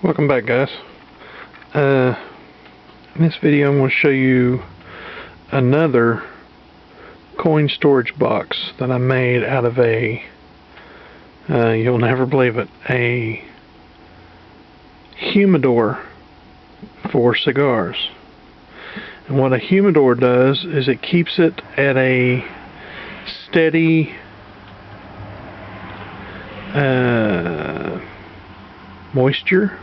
Welcome back, guys. In this video I'm going to show you another coin storage box that I made out of a you'll never believe it, a humidor for cigars. And what a humidor does is it keeps it at a steady moisture.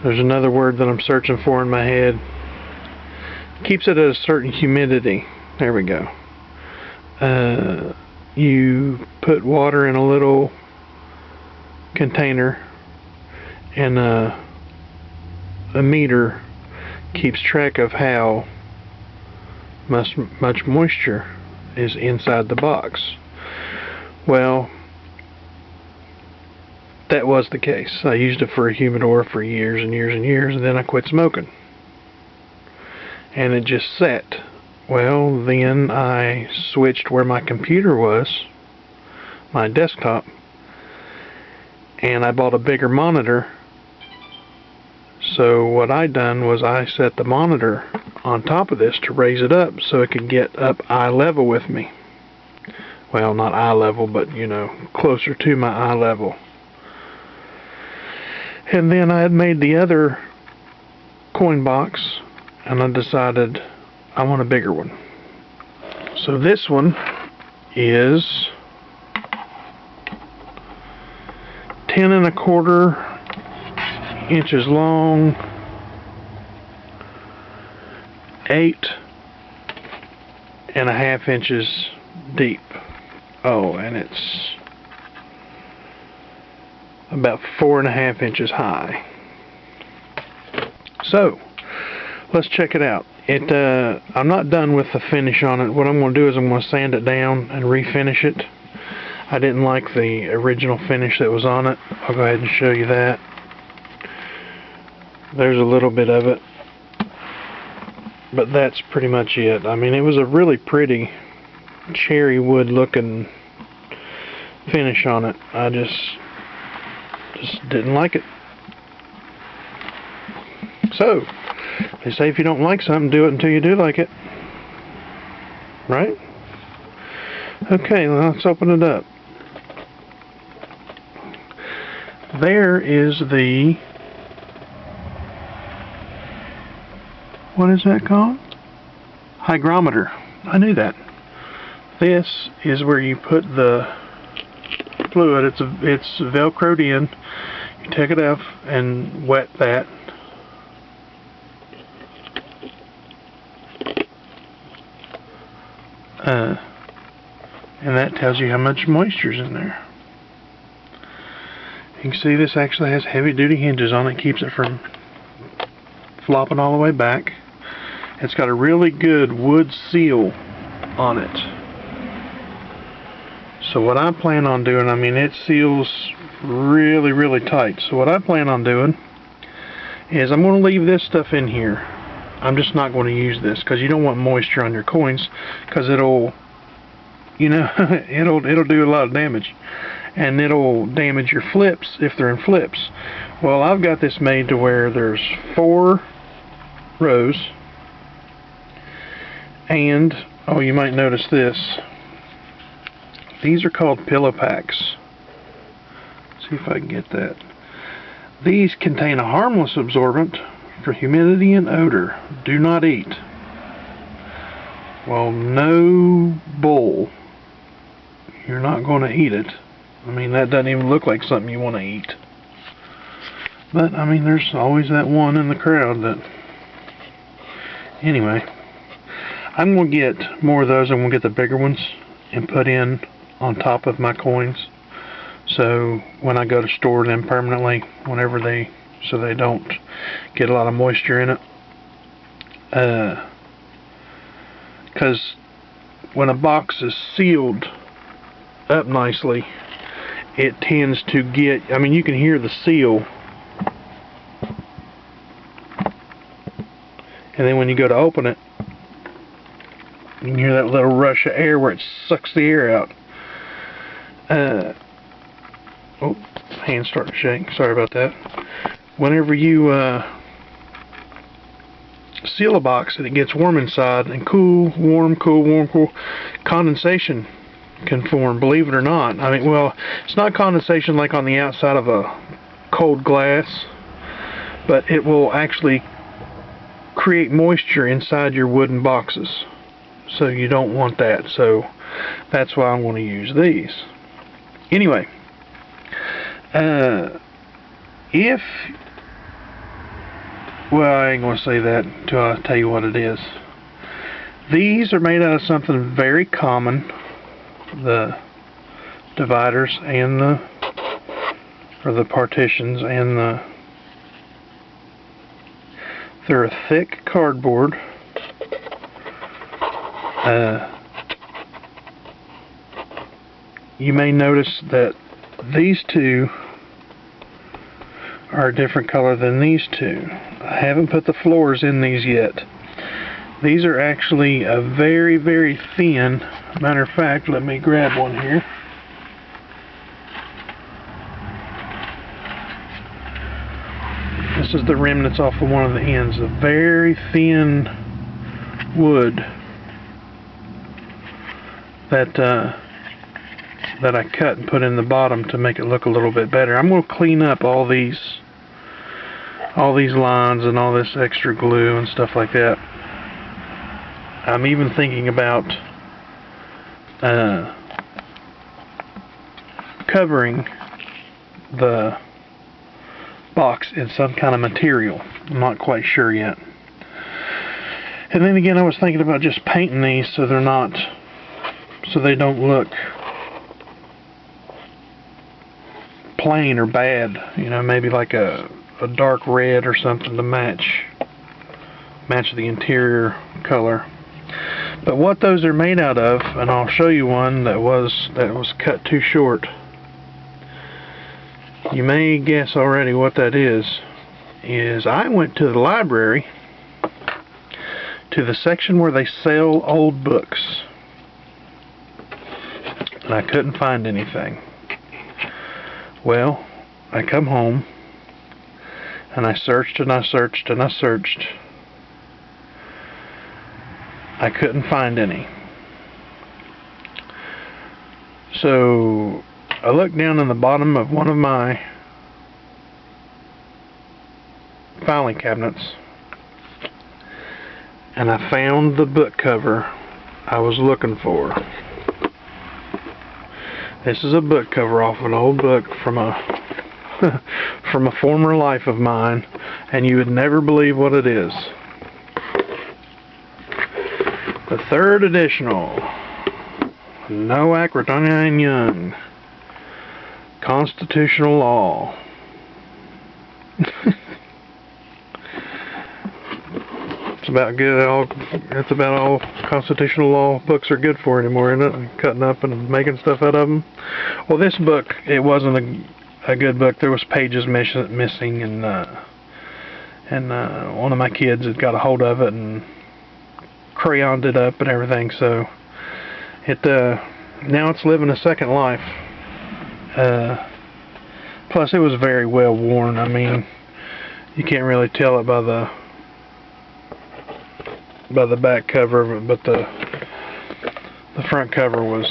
There's another word that I'm searching for in my head. Keeps it at a certain humidity. There we go. You put water in a little container, and a meter keeps track of how much moisture is inside the box. Well, that was the case. I used it for a humidor for years and years and years, and then I quit smoking. And it just sat. Well, then I switched where my computer was, my desktop, and I bought a bigger monitor. So what I done was I set the monitor on top of this to raise it up so it could get up eye level with me. Well, not eye level, but you know, closer to my eye level. And then I had made the other coin box, and I decided I want a bigger one. So this one is 10 1/4 inches long, 8 1/2 inches deep. Oh, and it's about 4 1/2 inches high. So let's check it out. I'm not done with the finish on it. What I'm going to do is I'm going to sand it down and refinish it. I didn't like the original finish that was on it. I'll go ahead and show you that. There's a little bit of it, but that's pretty much it. I mean, it was a really pretty cherry wood looking finish on it. I just didn't like it. So they say if you don't like something, do it until you do like it, right? Okay, let's open it up. There is the, what is that called? Hygrometer. I knew that. This is where you put the fluid. It's velcroed in. You take it off and wet that. And that tells you how much moisture's in there. You can see this actually has heavy duty hinges on it. Keeps it from flopping all the way back. It's got a really good wood seal on it. So what I plan on doing, I mean, it seals really, really tight. So what I plan on doing is I'm going to leave this stuff in here. I'm just not going to use this because you don't want moisture on your coins, because it'll, you know, it'll do a lot of damage, and it'll damage your flips if they're in flips. Well, I've got this made to where there's 4 rows, and oh, you might notice this. These are called pillow packs. Let's see if I can get that. These contain a harmless absorbent for humidity and odor. Do not eat. Well, no bull. You're not going to eat it. I mean, that doesn't even look like something you want to eat. But, I mean, there's always that one in the crowd that... Anyway, I'm going to get more of those. I'm going to get the bigger ones and put in on top of my coins. So when I go to store them permanently, whenever so they don't get a lot of moisture in it. Because when a box is sealed up nicely, it tends to get, I mean, you can hear the seal, and then when you go to open it, you can hear that little rush of air where it sucks the air out. Oh, hand's starting to shake. Sorry about that. Whenever you seal a box and it gets warm inside and cool, warm, cool, warm, cool, condensation can form, believe it or not. I mean, well, it's not condensation like on the outside of a cold glass, but it will actually create moisture inside your wooden boxes. So you don't want that. So that's why I'm going to use these. Anyway, well, I ain't going to say that until I tell you what it is. These are made out of something very common. The dividers and the partitions and they're a thick cardboard. You may notice that these two are a different color than these two. I haven't put the floors in these yet. These are actually a very, very thin. Matter of fact, let me grab one here. This is the remnants off of one of the ends. A very thin wood that I cut and put in the bottom to make it look a little bit better. I'm going to clean up all these lines and all this extra glue and stuff like that. I'm even thinking about covering the box in some kind of material. I'm not quite sure yet. And then again, I was thinking about just painting these so they don't look plain or bad. You know, maybe like a dark red or something to match the interior color. But what those are made out of, and I'll show you one that was cut too short. You may guess already what that is I went to the library to the section where they sell old books, and I couldn't find anything. Well, I come home and I searched and I searched and I searched. I couldn't find any. So I looked down in the bottom of one of my filing cabinets and I found the book cover I was looking for. This is a book cover off an old book from a from a former life of mine, and you would never believe what it is. The third editional Noack, Britannia and Young Constitutional Law. It's about good. That's about all constitutional law books are good for anymore, isn't it? Cutting up and making stuff out of them. Well, this book, it wasn't a good book. There was pages missing, and one of my kids had got a hold of it and crayoned it up and everything. So it now it's living a second life. Plus, it was very well worn. I mean, you can't really tell it by the back cover of it, but the front cover was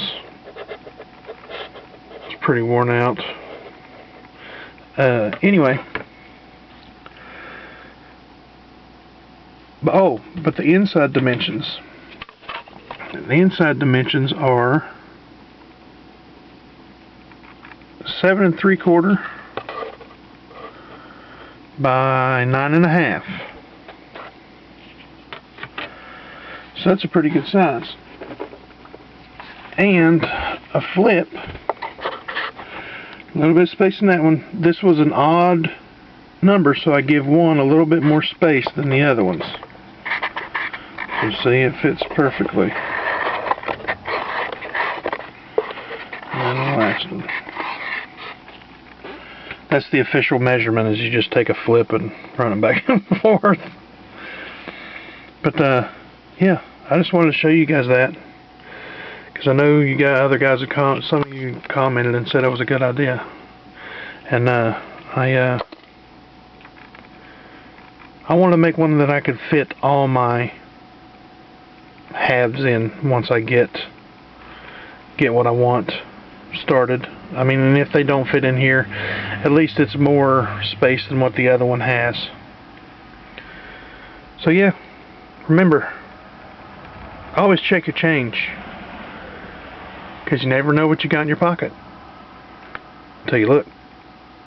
pretty worn out. Anyway, but the inside dimensions. The inside dimensions are 7 3/4 by 9 1/2. So that's a pretty good size. And a flip, a little bit of space in that one. This was an odd number, so I give one a little bit more space than the other ones. So see, it fits perfectly. And the last one. That's the official measurement, is you just take a flip and run it back and forth. But yeah, I just wanted to show you guys that, because I know you got other guys some of you commented and said it was a good idea, And I wanted to make one that I could fit all my halves in once I get what I want started. I mean, and if they don't fit in here, at least it's more space than what the other one has. So yeah, remember, always check your change, because you never know what you got in your pocket until you look.